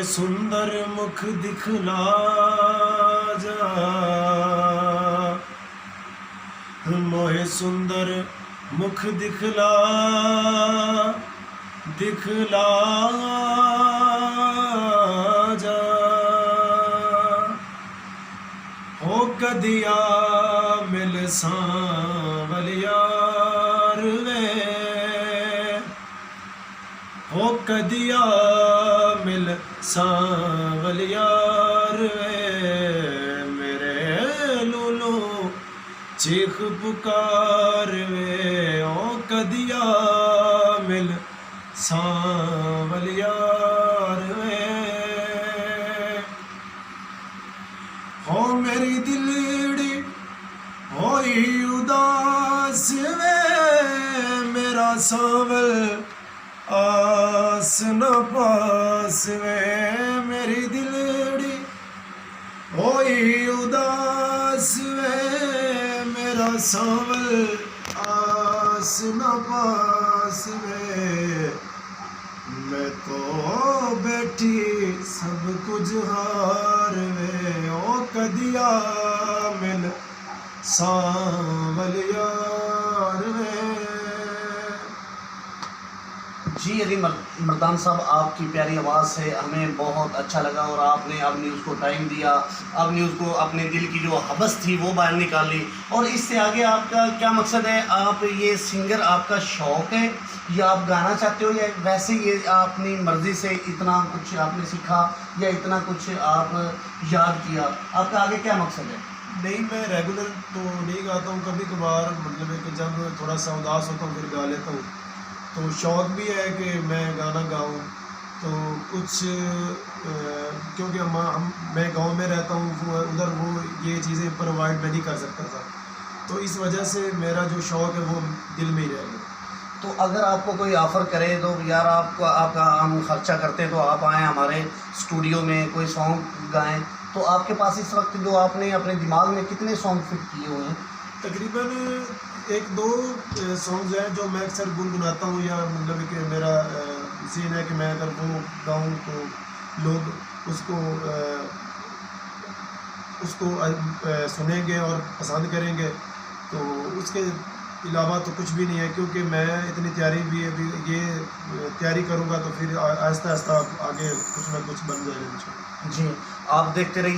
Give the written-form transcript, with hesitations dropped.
सुंदर मुख दिखला जा, मोहे सुंदर मुख दिखला जा। हो कदिया मिल सांवलियार वे, हो कदिया मिल सांवलियार वे, मेरे लूलू चीख पुकार वे। हो कदिया मिल सांवलियार वे, हो मेरी दिलड़ी होई उदास वे, मेरा सांवल आस न पास वे, मेरी दिलड़ी होई उदास वे, मेरा सांवल आस न पास वे। मैं तो बैठी सब कुछ हार वे, ओ कदिया मिल सांवलियार वे। जी अली मर्दान साहब, आपकी प्यारी आवाज़ से हमें बहुत अच्छा लगा और आपने अपनी उसको टाइम दिया, आपने उसको अपने दिल की जो हवस थी वो बाहर निकाली। और इससे आगे आपका क्या मकसद है? आप ये सिंगर आपका शौक़ है या आप गाना चाहते हो, या वैसे ये अपनी मर्ज़ी से इतना कुछ आपने सीखा या इतना कुछ आप याद किया? आपका आगे क्या मकसद है? नहीं, मैं रेगुलर तो नहीं गाता हूँ, कभी कभार मतलब है कि जब थोड़ा सा उदास होता हूँ फिर गा लेता हूँ। तो शौक़ भी है कि मैं गाना गाऊँ। तो कुछ क्योंकि मैं गांव में रहता हूँ, उधर वो ये चीज़ें प्रोवाइड मैं नहीं कर सकता था, तो इस वजह से मेरा जो शौक़ है वो दिल में ही रह गया। तो अगर आपको कोई ऑफ़र करे तो यार आपका हम खर्चा करते हैं तो आप आएँ हमारे स्टूडियो में, कोई सॉन्ग गाएं, तो आपके पास इस वक्त जो आपने अपने दिमाग में कितने सॉन्ग फिट किए हुए हैं? तकरीबन 1-2 सॉन्ग्स हैं जो मैं अक्सर गुनगुनाता हूँ, या मतलब कि मेरा सीन है कि मैं अगर वो गाऊँ तो लोग उसको सुनेंगे और पसंद करेंगे। तो उसके अलावा तो कुछ भी नहीं है, क्योंकि मैं इतनी तैयारी भी अभी ये तैयारी करूँगा तो फिर आहिस्ता आहिस्ता आगे कुछ ना कुछ बन जाएगा। जी, आप देखते रहिए।